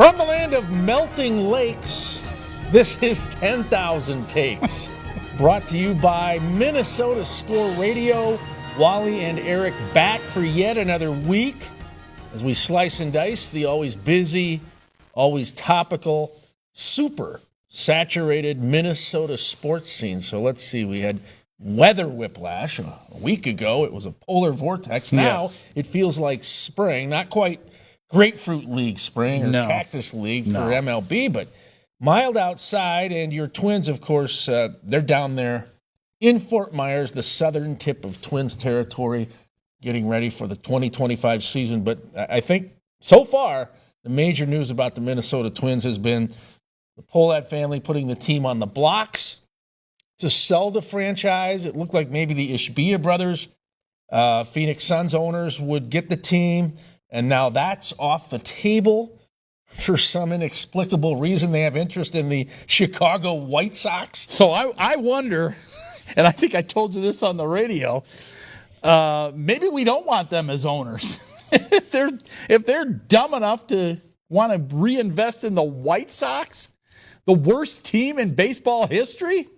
From the land of melting lakes, this is 10,000 Takes. Brought to you by Minnesota Score Radio. Wally and Eric back for yet another week as we slice and dice the always busy, always topical, super saturated Minnesota sports scene. So let's see, we had weather whiplash a week ago. It was a polar vortex. Now it feels like spring, not quite Grapefruit League spring or Cactus League for MLB, but mild outside. And your Twins, of course, they're down there in Fort Myers, the southern tip of Twins territory, getting ready for the 2025 season. But I think so far, the major news about the Minnesota Twins has been the Pohlad family putting the team on the blocks to sell the franchise. It looked like maybe the Ishbia brothers, Phoenix Suns owners, would get the team. And now that's off the table for some inexplicable reason. They have interest in the Chicago White Sox. So I wonder, and I think I told you this on the radio, maybe we don't want them as owners. if they're dumb enough to want to reinvest in the White Sox, the worst team in baseball history,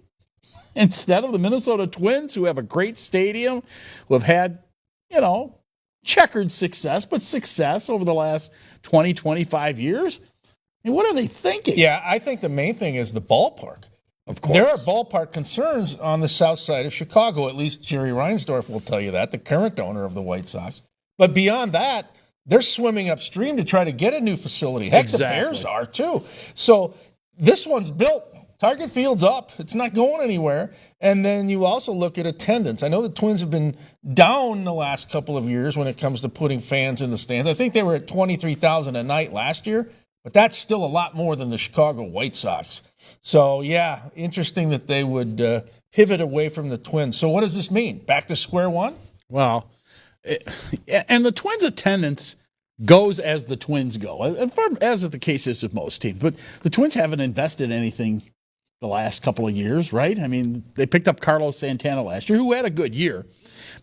instead of the Minnesota Twins, who have a great stadium, who have had, checkered success, but success over the last 20, 25 years. I mean, what are they thinking? Yeah, I think the main thing is the ballpark. Of course. There are ballpark concerns on the south side of Chicago. At least Jerry Reinsdorf will tell you that, the current owner of the White Sox. But beyond that, they're swimming upstream to try to get a new facility. Heck, exactly. The Bears are too. So this one's built. Target Field's up. It's not going anywhere. And then you also look at attendance. I know the Twins have been down the last couple of years when it comes to putting fans in the stands. I think they were at 23,000 a night last year, but that's still a lot more than the Chicago White Sox. So, yeah, interesting that they would pivot away from the Twins. So what does this mean? Back to square one? Well, and the Twins' attendance goes as the Twins go, as the case is with most teams. But the Twins haven't invested anything the last couple of years, right? I mean, they picked up Carlos Santana last year, who had a good year.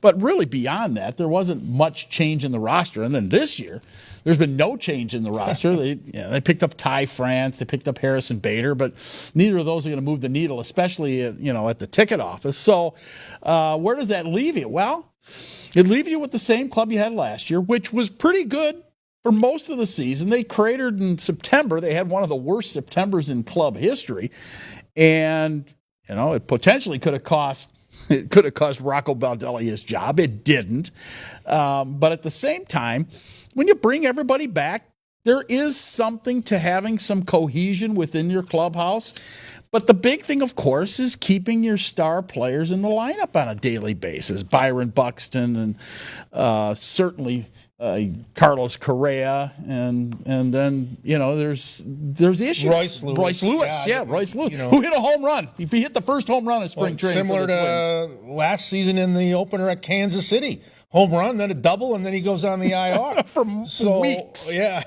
But really beyond that, there wasn't much change in the roster. And then this year, there's been no change in the roster. They picked up Ty France, they picked up Harrison Bader, but neither of those are going to move the needle, especially at the ticket office. So where does that leave you? Well, it leaves you with the same club you had last year, which was pretty good for most of the season. They cratered in September. They had one of the worst Septembers in club history. And, it potentially could have cost Rocco Baldelli his job. It didn't. But at the same time, when you bring everybody back, there is something to having some cohesion within your clubhouse. But the big thing, of course, is keeping your star players in the lineup on a daily basis. Byron Buxton and certainly Carlos Correa, and then there's issues. Royce Lewis, Royce Lewis, who hit a home run. If he hit the first home run in spring training, similar to last season in the opener at Kansas City, home run, then a double, and then he goes on the IR for weeks. Yeah,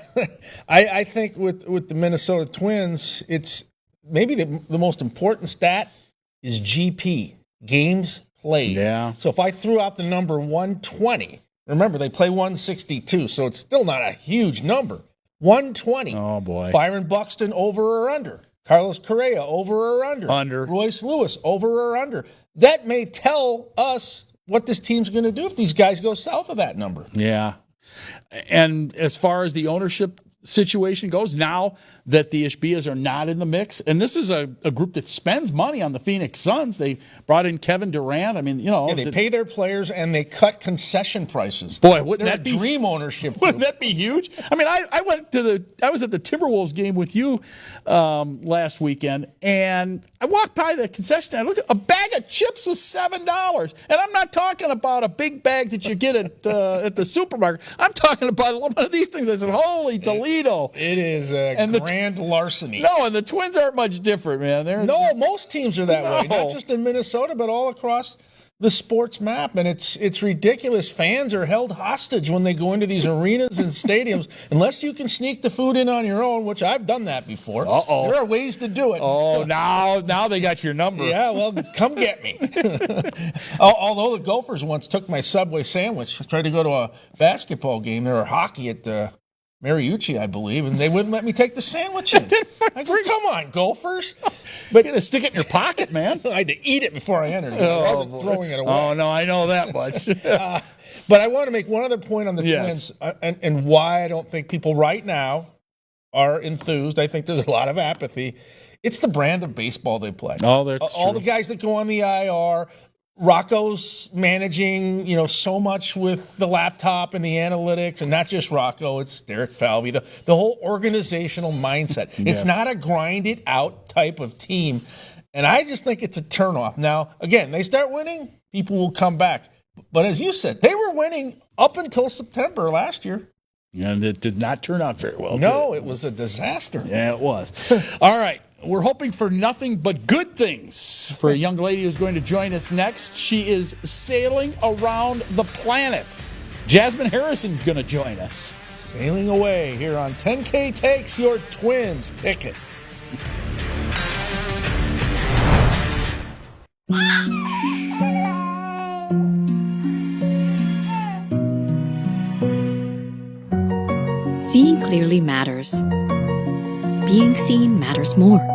I think with the Minnesota Twins, it's maybe the most important stat is GP, games played. Yeah. So if I threw out the number 120. Remember, they play 162, so it's still not a huge number. 120. Oh, boy. Byron Buxton, over or under? Carlos Correa, over or under? Under. Royce Lewis, over or under? That may tell us what this team's going to do if these guys go south of that number. Yeah. And as far as the ownership situation goes, now that the Ishbias are not in the mix, and this is a group that spends money on the Phoenix Suns. They brought in Kevin Durant. I mean, they pay their players and they cut concession prices. Boy, wouldn't that be dream ownership? Wouldn't that be huge? I mean, I was at the Timberwolves game with you last weekend, and I walked by the concession stand. I looked at a bag of chips was $7, and I'm not talking about a big bag that you get at the supermarket. I'm talking about one of these things. I said, "Holy Toledo!" It is grand larceny. No, and the Twins aren't much different, man. Most teams are that way. Not just in Minnesota, but all across the sports map. And it's ridiculous. Fans are held hostage when they go into these arenas and stadiums, unless you can sneak the food in on your own, which I've done that before. Uh-oh. There are ways to do it. Oh, now they got your number. Yeah, well, come get me. Although the Gophers once took my Subway sandwich. I tried to go to a basketball game or hockey at Mariucci, I believe, and they wouldn't let me take the sandwich in. I go, come on, Gophers. But you got to stick it in your pocket, man. I had to eat it before I entered. I wasn't throwing it away. Oh, no, I know that much. But I want to make one other point on the Yes. Twins and why I don't think people right now are enthused. I think there's a lot of apathy. It's the brand of baseball they play. Oh, that's all true. the guys that go on the IR. Rocco's managing, so much with the laptop and the analytics, and not just Rocco, it's Derek Falvey, the whole organizational mindset. It's not a grind it out type of team, and I just think it's a turnoff. Now, again, they start winning, people will come back. But as you said, they were winning up until September last year. And it did not turn out very well. No, it was a disaster. Yeah, it was. All right. We're hoping for nothing but good things for a young lady who's going to join us next. She is sailing around the planet. Jasmine Harrison's going to join us. Sailing away here on 10K Takes Your Twins ticket. Seeing clearly matters. Being seen matters more.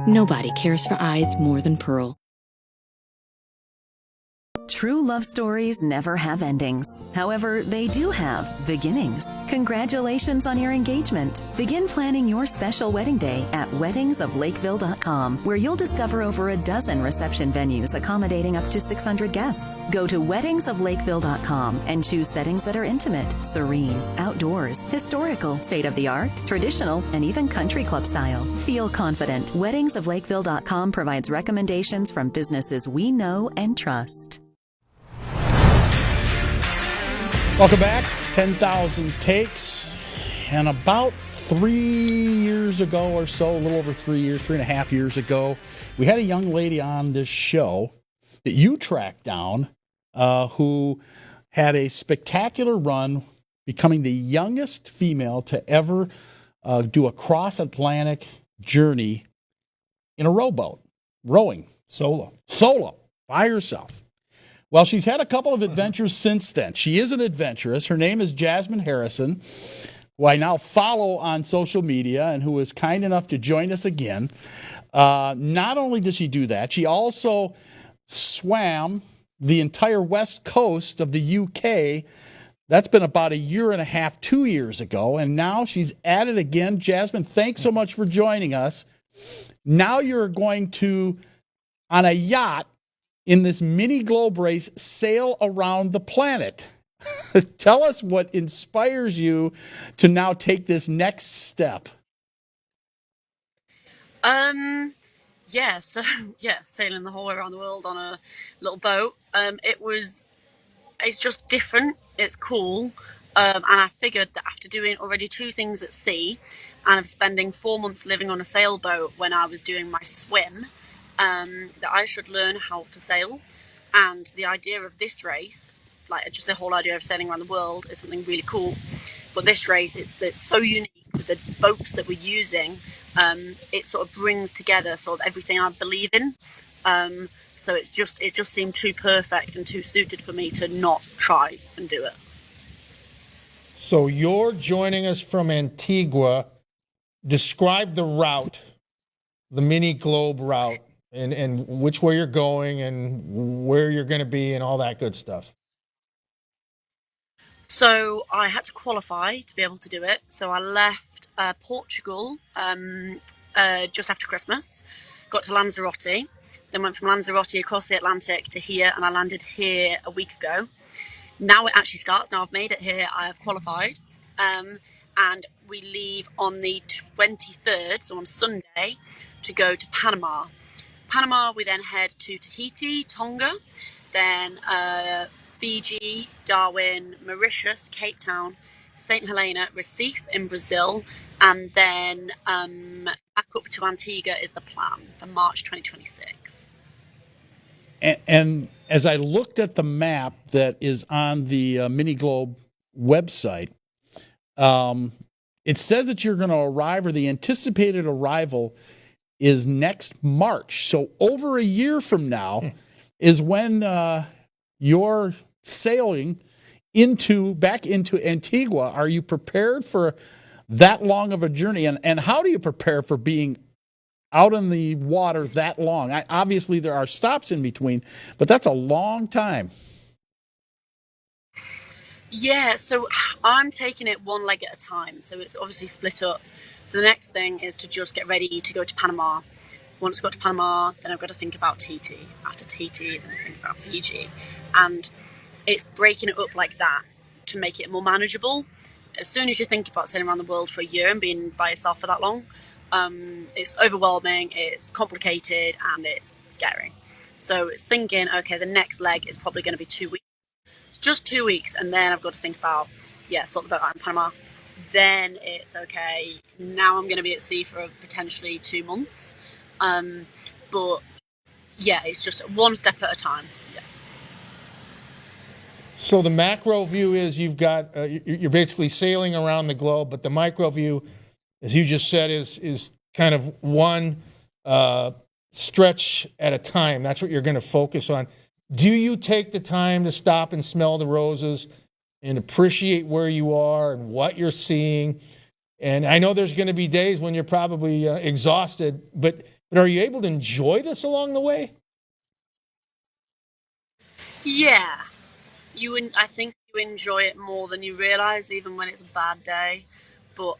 Nobody cares for eyes more than Pearl. True love stories never have endings. However, they do have beginnings. Congratulations on your engagement. Begin planning your special wedding day at weddingsoflakeville.com, where you'll discover over a dozen reception venues accommodating up to 600 guests. Go to weddingsoflakeville.com and choose settings that are intimate, serene, outdoors, historical, state-of-the-art, traditional, and even country club style. Feel confident. Weddingsoflakeville.com provides recommendations from businesses we know and trust. Welcome back. 10,000 Takes. And about 3 years ago or so, a little over 3 years, 3.5 years ago, we had a young lady on this show that you tracked down who had a spectacular run, becoming the youngest female to ever do a cross-Atlantic journey in a rowboat, rowing. Solo, by herself. Well, she's had a couple of adventures since then. She is an adventurist. Her name is Jasmine Harrison, who I now follow on social media and who is kind enough to join us again. Not only does she do that, she also swam the entire west coast of the UK. That's been about 1.5 years, 2 years ago, and now she's at it again. Jasmine, thanks so much for joining us. Now you're going to, on a yacht, in this mini globe race, sail around the planet. Tell us what inspires you to now take this next step. Sailing the whole way around the world on a little boat. It's just different. It's cool. And I figured that after doing already 2 things at sea and of spending 4 months living on a sailboat when I was doing my swim, that I should learn how to sail. And the idea of this race, like just the whole idea of sailing around the world, is something really cool. But this race, it's so unique with the boats that we're using. It sort of brings together sort of everything I believe in. So it just seemed too perfect and too suited for me to not try and do it. So you're joining us from Antigua. Describe the route, the mini globe route, and which way you're going and where you're going to be and all that good stuff. So I had to qualify to be able to do it. So I left Portugal just after Christmas, got to Lanzarote, then went from Lanzarote across the Atlantic to here, and I landed here a week ago. Now it actually starts. Now I've made it here. I have qualified. And we leave on the 23rd, so on Sunday, to go to Panama. Panama, we then head to Tahiti, Tonga, then Fiji, Darwin, Mauritius, Cape Town, St. Helena, Recife in Brazil, and then back up to Antigua is the plan for March 2026. And as I looked at the map that is on the Mini Globe website, it says that you're going to arrive, or the anticipated arrival is next March. So over a year from now is when you're sailing back into Antigua. Are you prepared for that long of a journey? And how do you prepare for being out in the water that long? Obviously, there are stops in between, but that's a long time. Yeah, so I'm taking it one leg at a time. So it's obviously split up. So the next thing is to just get ready to go to Panama. Once I got to Panama, then I've got to think about TT. After TT, then I think about Fiji. And it's breaking it up like that to make it more manageable. As soon as you think about sailing around the world for a year and being by yourself for that long, it's overwhelming, it's complicated, and it's scary. So it's thinking, okay, the next leg is probably going to be 2 weeks. Just 2 weeks, and then I've got to think about, sort the boat out in Panama. Then it's okay, now I'm going to be at sea for potentially 2 months. But yeah, it's just one step at a time. Yeah. So the macro view is you've got you're basically sailing around the globe, but the micro view, as you just said, is kind of one stretch at a time. That's what you're going to focus on. Do you take the time to stop and smell the roses and appreciate where you are and what you're seeing? And I know there's going to be days when you're probably exhausted, but are you able to enjoy this along the way? Yeah, I think you enjoy it more than you realise, even when it's a bad day. But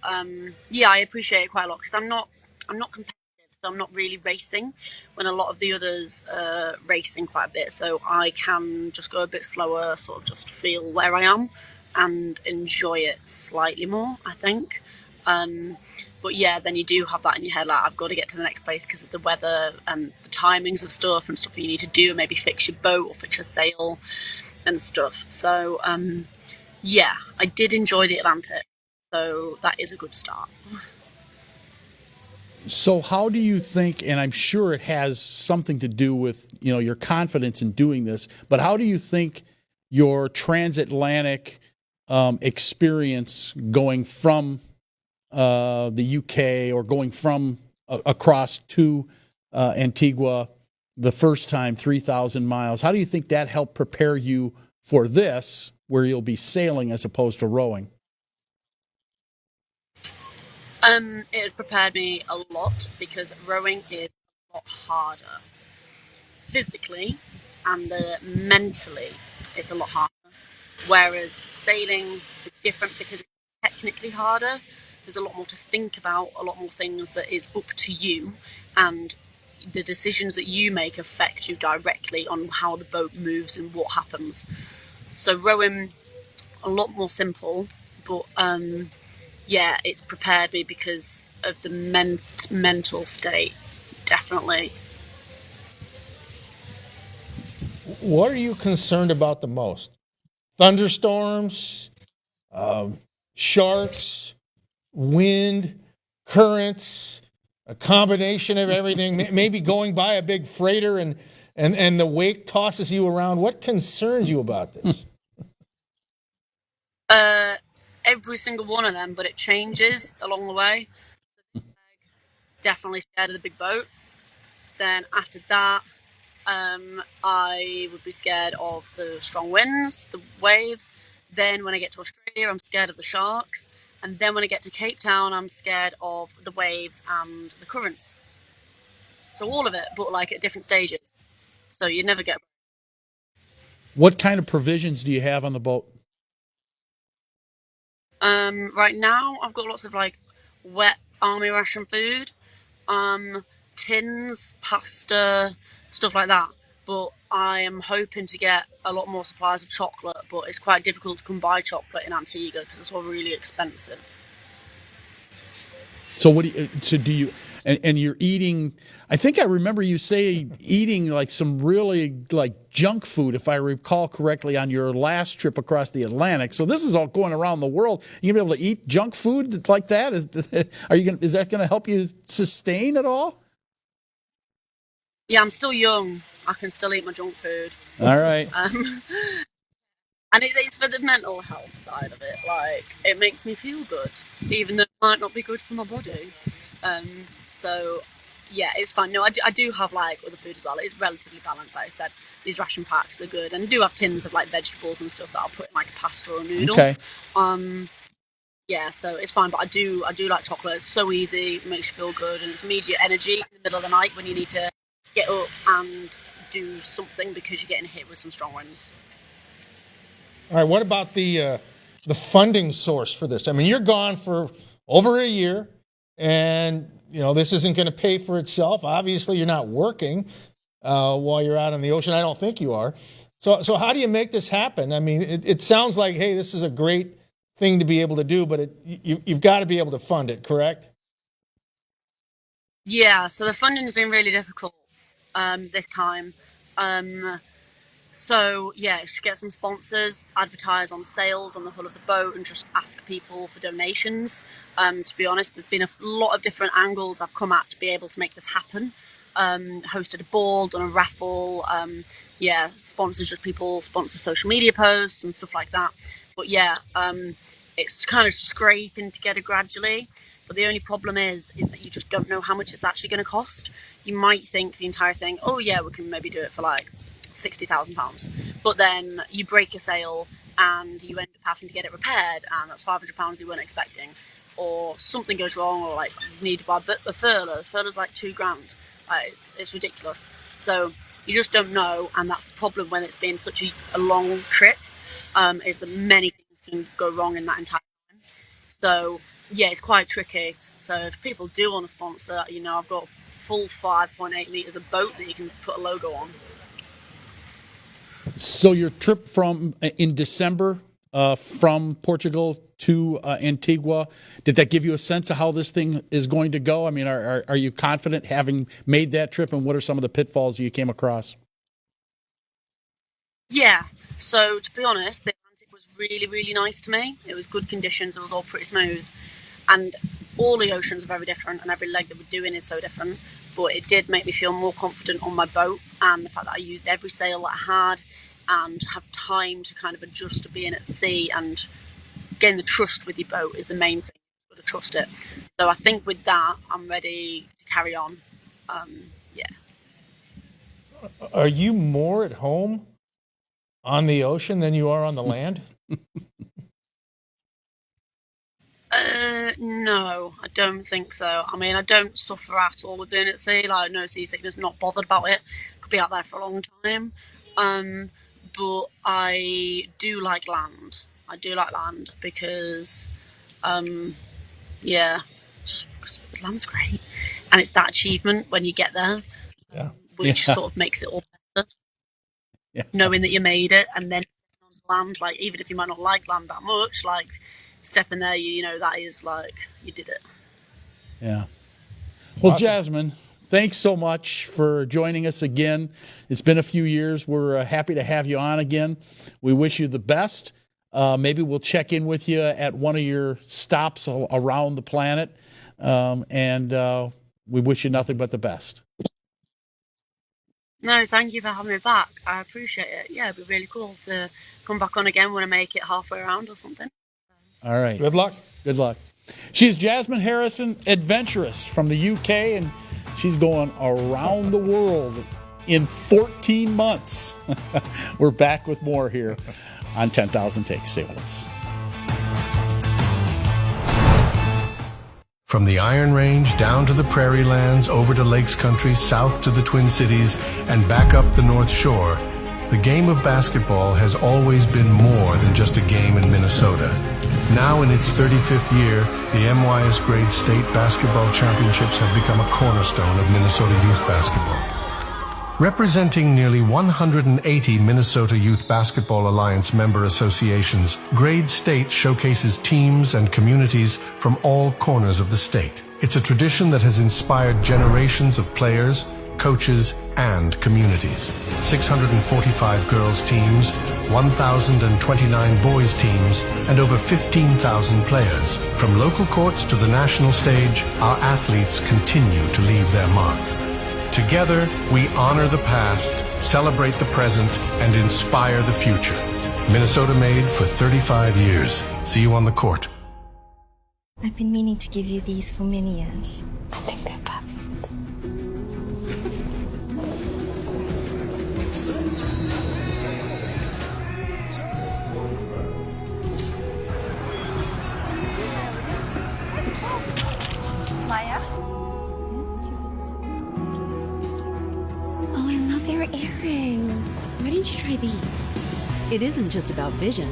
yeah, I appreciate it quite a lot because I'm not competitive, so I'm not really racing. When a lot of the others are racing quite a bit, so I can just go a bit slower, sort of just feel where I am and enjoy it slightly more, I think. But yeah, then you do have that in your head, like I've got to get to the next place because of the weather and the timings of stuff and stuff you need to do, and maybe fix your boat or fix your sail and stuff. So yeah, I did enjoy the Atlantic, so that is a good start. So how do you think, and I'm sure it has something to do with, your confidence in doing this, but how do you think your transatlantic experience going from the UK or going from across to Antigua the first time, 3,000 miles, how do you think that helped prepare you for this, where you'll be sailing as opposed to rowing? It has prepared me a lot because rowing is a lot harder physically and mentally. It's a lot harder, whereas sailing is different because it's technically harder. There's a lot more to think about, a lot more things that is up to you, and the decisions that you make affect you directly on how the boat moves and what happens. So rowing, a lot more simple, but yeah, it's prepared me because of the mental state, definitely. What are you concerned about the most? Thunderstorms, sharks, wind, currents, a combination of everything, maybe going by a big freighter and the wake tosses you around. What concerns you about this? Every single one of them, but it changes along the way. Definitely scared of the big boats. Then after that, I would be scared of the strong winds, the waves. Then when I get to Australia, I'm scared of the sharks. And then when I get to Cape Town, I'm scared of the waves and the currents. So all of it, but like at different stages. So you never get. What kind of provisions do you have on the boat? Right now, I've got lots of like wet army ration food, tins, pasta, stuff like that. But I am hoping to get a lot more supplies of chocolate, but it's quite difficult to come by chocolate in Antigua because it's all really expensive. So do you, and you're eating, I think I remember you eating like some really like junk food, if I recall correctly, on your last trip across the Atlantic. So this is all going around the world. You're going to be able to eat junk food like that? Is that going to help you sustain at all? Yeah, I'm still young. I can still eat my junk food. All right. And it's for the mental health side of it. Like, it makes me feel good, even though it might not be good for my body. So, yeah, it's fine. No, I do have like other food as well. It's relatively balanced, like I said. These ration packs, they're good, and I do have tins of like vegetables and stuff that I'll put in like a pasta or a noodle. Okay. Yeah, so it's fine. But I do like chocolate. It's so easy, makes you feel good, and it's immediate energy in the middle of the night when you need to get up and do something because you're getting hit with some strong winds. All right, what about the funding source for this? I mean, you're gone for over a year, and this isn't going to pay for itself. Obviously, you're not working while you're out on the ocean. I don't think you are. So how do you make this happen? I mean, it sounds like, hey, this is a great thing to be able to do, but you've got to be able to fund it, correct? Yeah, so the funding has been really difficult this time. So yeah, you should get some sponsors, advertise on sales on the hull of the boat, and just ask people for donations. To be honest, there's been a lot of different angles I've come at to be able to make this happen. Hosted a ball, done a raffle, sponsors, just people sponsor social media posts and stuff like that. But yeah, it's kind of scraping together gradually. But the only problem is that you just don't know how much it's actually going to cost. You might think the entire thing, oh yeah, we can maybe do it for like £60,000. But then you break a sail and you end up having to get it repaired, and that's £500 you weren't expecting. Or something goes wrong, or like you need to buy a furlough. The furlough's like £2,000. It's ridiculous. So you just don't know, and that's the problem when it's been such a long trip, is that many things can go wrong in that entire time. So yeah, it's quite tricky. So if people do want to sponsor, I've got a full 5.8 meters of boat that you can put a logo on. So your trip in December from Portugal to Antigua, did that give you a sense of how this thing is going to go? I mean, are you confident having made that trip, and what are some of the pitfalls you came across? Yeah, so to be honest, the Atlantic was really, really nice to me. It was good conditions, it was all pretty smooth. And all the oceans are very different, and every leg that we're doing is so different. But it did make me feel more confident on my boat, and the fact that I used every sail that I had and have time to kind of adjust to being at sea, and getting the trust with your boat is the main thing. You've got to trust it. So I think with that, I'm ready to carry on. Yeah. Are you more at home on the ocean than you are on the land? No, I don't think so. I mean, I don't suffer at all with being at sea. Like, no seasickness, not bothered about it. Could be out there for a long time. But I do like land. I do like land because, just land's great. And it's that achievement when you get there, which sort of makes it all better. Yeah. Knowing that you made it, and then on land, like, even if you might not like land that much, like, stepping there, that is like, you did it. Yeah. Well, Awesome. Jasmine, thanks so much for joining us again. It's been a few years. We're happy to have you on again. We wish you the best. Maybe we'll check in with you at one of your stops around the planet. And we wish you nothing but the best. No, thank you for having me back. I appreciate it. Yeah, it'd be really cool to come back on again when I make it halfway around or something. All right. Good luck. Good luck. She's Jasmine Harrison, Adventurist from the UK, and she's going around the world in 14 months. We're back with more here on 10,000 Takes. Stay with us. From the Iron Range down to the Prairie Lands, over to Lakes Country, south to the Twin Cities, and back up the North Shore, the game of basketball has always been more than just a game in Minnesota. Now in its 35th year, the MYS Grade State Basketball Championships have become a cornerstone of Minnesota youth basketball. Representing nearly 180 Minnesota Youth Basketball Alliance member associations, Grade State showcases teams and communities from all corners of the state. It's a tradition that has inspired generations of players, coaches, and communities. 645 girls teams, 1,029 boys teams, and over 15,000 players. From local courts to the national stage, our athletes continue to leave their mark. Together, we honor the past, celebrate the present, and inspire the future. Minnesota made for 35 years. See you on the court. I've been meaning to give you these for many years. I think they're perfect. Maya? Oh, I love your earrings. Why didn't you try these? It isn't just about vision.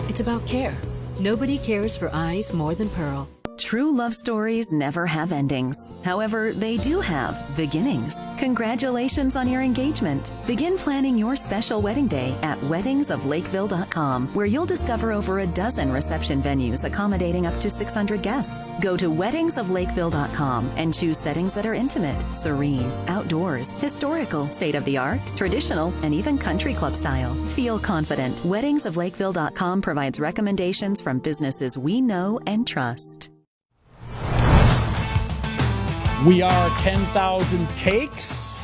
It's about care. Nobody cares for eyes more than Pearl. True love stories never have endings. However, they do have beginnings. Congratulations on your engagement. Begin planning your special wedding day at weddingsoflakeville.com, where you'll discover over a dozen reception venues accommodating up to 600 guests. Go to weddingsoflakeville.com and choose settings that are intimate, serene, outdoors, historical, state-of-the-art, traditional, and even country club style. Feel confident. Weddingsoflakeville.com provides recommendations from businesses we know and trust. We are 10,000 takes,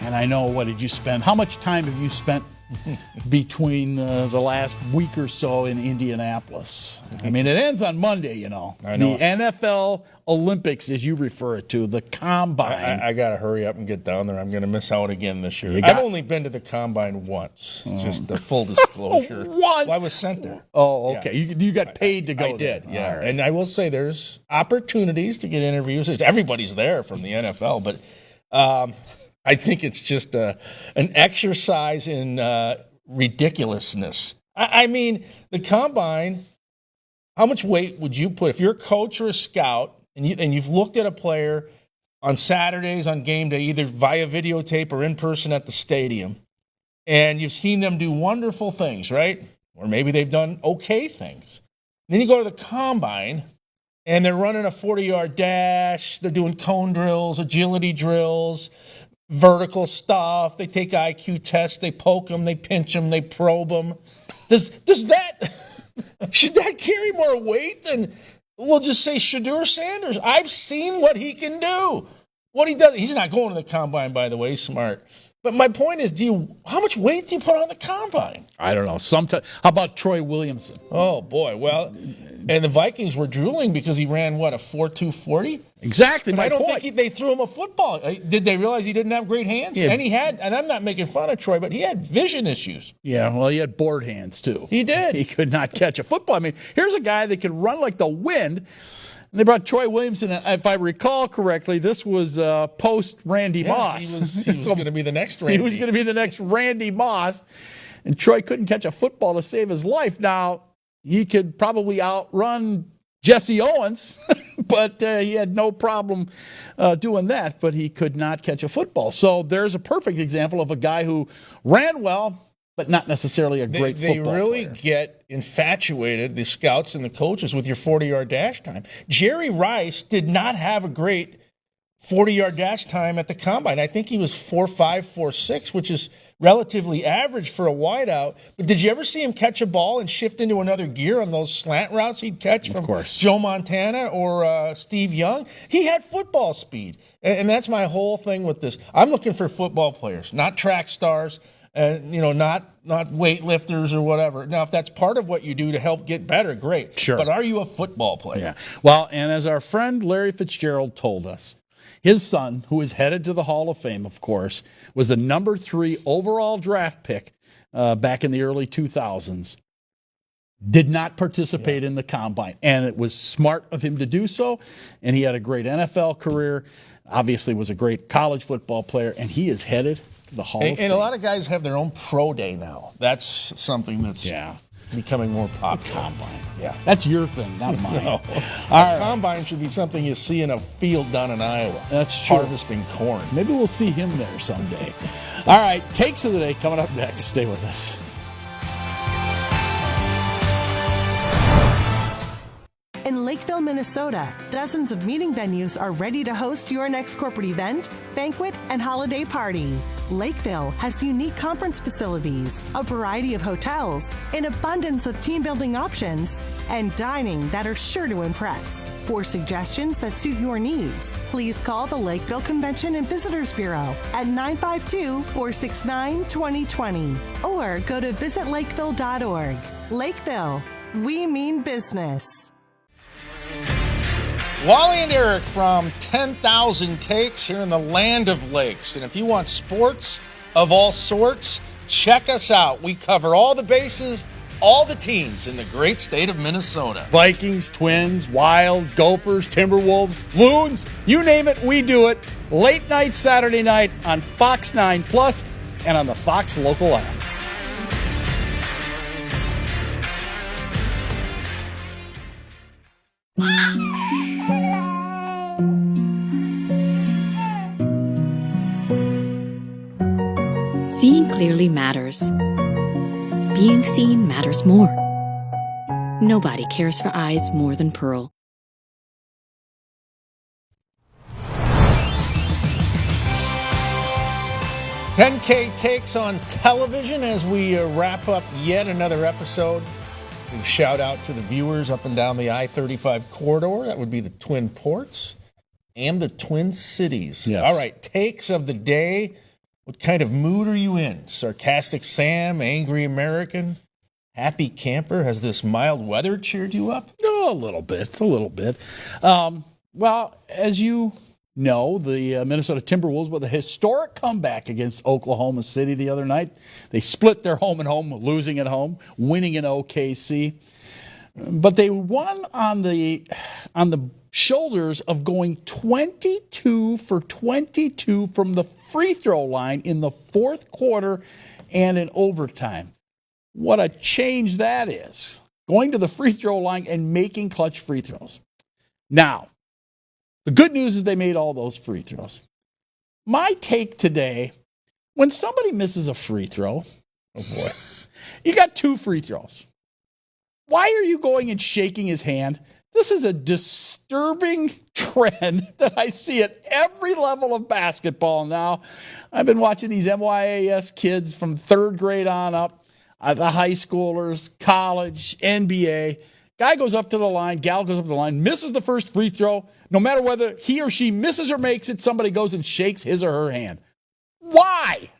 and I know, what did you spend? How much time have you spent between the last week or so in Indianapolis? I mean, it ends on Monday, you know. I know. The NFL Olympics, as you refer it to, the Combine. I got to hurry up and get down there. I'm going to miss out again this year. I've only been to the Combine once, just a full disclosure. Once? Well, I was sent there. Oh, okay. Yeah. You got paid to go I there. did, yeah. Right. And I will say there's opportunities to get interviews. Everybody's there from the NFL, but I think it's just an exercise in ridiculousness. I mean, the Combine, how much weight would you put if you're a coach or a scout and you've looked at a player on Saturdays on game day, either via videotape or in person at the stadium, and you've seen them do wonderful things, right? Or maybe they've done okay things. Then you go to the Combine, and they're running a 40-yard dash. They're doing cone drills, agility drills, vertical stuff. They take IQ tests. They poke them. They pinch them. They probe them. Does that should that carry more weight than, we'll just say, Shedeur Sanders? I've seen what he can do. What he does. He's not going to the Combine, by the way. Smart. But my point is, how much weight do you put on the Combine? I don't know. Sometimes. How about Troy Williamson? Oh, boy. Well, and the Vikings were drooling because he ran, a 4.2 40? Exactly. But I don't think they threw him a football. Did they realize he didn't have great hands? Yeah. And I'm not making fun of Troy, but he had vision issues. Yeah, well, he had board hands, too. He did. He could not catch a football. I mean, here's a guy that could run like the wind. And they brought Troy Williamson. If I recall correctly, this was post Randy Moss. He was going to be the next Randy. He was going to be the next Randy Moss. And Troy couldn't catch a football to save his life. Now, he could probably outrun Jesse Owens, but he had no problem doing that. But he could not catch a football. So there's a perfect example of a guy who ran well, but not necessarily a great football player. They really get infatuated, the scouts and the coaches, with your 40-yard dash time. Jerry Rice did not have a great 40-yard dash time at the Combine. I think he was 4.5, 4.6, which is relatively average for a wideout. But did you ever see him catch a ball and shift into another gear on those slant routes he'd catch from Joe Montana or Steve Young? He had football speed. And that's my whole thing with this. I'm looking for football players, not track stars. Not weightlifters or whatever. Now, if that's part of what you do to help get better, great. Sure. But are you a football player? Yeah. Well, and as our friend Larry Fitzgerald told us, his son, who is headed to the Hall of Fame, of course, was the number 3 overall draft pick back in the early 2000s. Did not participate in the Combine. And it was smart of him to do so. And he had a great NFL career. Obviously was a great college football player. And he is headed the Hall of Fame. And a lot of guys have their own pro day now. That's something that's becoming more popular. Combine. Yeah. That's your thing, not mine. No. Combine should be something you see in a field down in Iowa. That's true. Harvesting corn. Maybe we'll see him there someday. All right, takes of the day coming up next. Stay with us. In Lakeville, Minnesota, dozens of meeting venues are ready to host your next corporate event, banquet, and holiday party. Lakeville has unique conference facilities, a variety of hotels, an abundance of team-building options, and dining that are sure to impress. For suggestions that suit your needs, please call the Lakeville Convention and Visitors Bureau at 952-469-2020 or go to visitlakeville.org. Lakeville, we mean business. Wally and Eric from 10,000 Takes here in the land of lakes. And if you want sports of all sorts, check us out. We cover all the bases all the teams in the great state of Minnesota. Vikings, Twins, Wild, Gophers, Timberwolves, Loons, you name it, we do it. Late night Saturday night on Fox 9 Plus and on the Fox local app. Seeing clearly matters. Being seen matters more. Nobody cares for eyes more than Pearl. $10K takes on television as we wrap up yet another episode. Big shout out to the viewers up and down the I-35 corridor. That would be the Twin Ports and the Twin Cities. Yes. All right, takes of the day. What kind of mood are you in? Sarcastic Sam, angry American, happy camper? Has this mild weather cheered you up? Oh, a little bit. Well, as you know, the Minnesota Timberwolves with a historic comeback against Oklahoma City the other night. They split their home and home, losing at home, winning in OKC. But they won on the shoulders of going 22 for 22 from the free throw line in the fourth quarter and in overtime. What a change that is. Going to the free throw line and making clutch free throws. Now, the good news is they made all those free throws. My take today, when somebody misses a free throw, oh boy, you got 2 free throws. Why are you going and shaking his hand? This is a disturbing trend that I see at every level of basketball now. I've been watching these MYAS kids from 3rd grade on up, the high schoolers, college, NBA. Guy goes up to the line, gal goes up to the line, misses the first free throw. No matter whether he or she misses or makes it, somebody goes and shakes his or her hand. Why?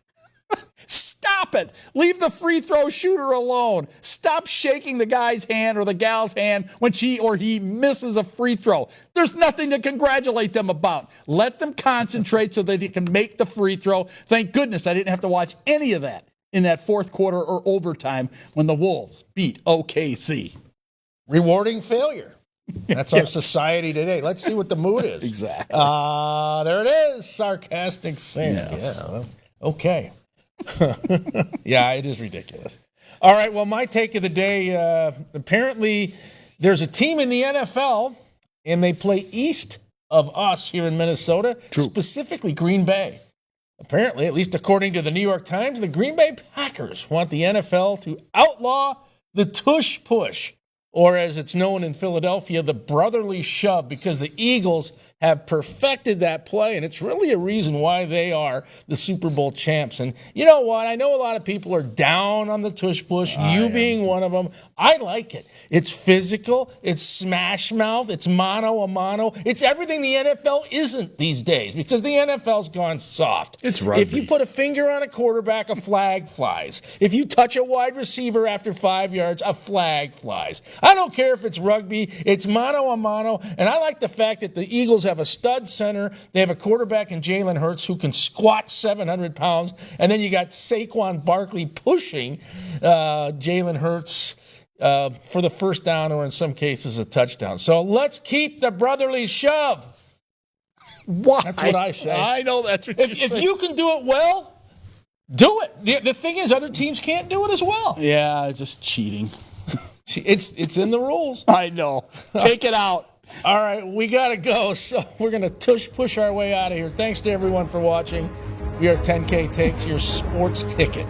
Stop it. Leave the free throw shooter alone. Stop shaking the guy's hand or the gal's hand when she or he misses a free throw. There's nothing to congratulate them about. Let them concentrate so that they can make the free throw. Thank goodness I didn't have to watch any of that in that fourth quarter or overtime when the Wolves beat OKC. Rewarding failure. That's our society today. Let's see what the mood is. Exactly. There it is. Sarcastic Sam. Yes. Yeah, well, okay. Yeah, it is ridiculous. All right, well, my take of the day, apparently there's a team in the NFL, and they play east of us here in Minnesota, specifically Green Bay. Apparently, at least according to the New York Times, the Green Bay Packers want the NFL to outlaw the tush push, or as it's known in Philadelphia, the brotherly shove, because the Eagles have perfected that play, and it's really a reason why they are the Super Bowl champs. And you know what? I know a lot of people are down on the tush push, being one of them. I like it. It's physical, it's smash mouth, it's mano a mano. It's everything the NFL isn't these days, because the NFL's gone soft. It's rugby. If you put a finger on a quarterback, a flag flies. If you touch a wide receiver after 5 yards, a flag flies. I don't care if it's rugby, it's mano a mano, and I like the fact that the Eagles have a stud center. They have a quarterback in Jalen Hurts who can squat 700 pounds. And then you got Saquon Barkley pushing Jalen Hurts for the first down, or in some cases a touchdown. So let's keep the brotherly shove. Why? That's what I say. I know that's what if you can do it well, do it. The thing is, other teams can't do it as well. Yeah, just cheating. It's in the rules. I know. Take it out. All right, we got to go, so we're going to push our way out of here. Thanks to everyone for watching. We are 10K Takes, your sports ticket.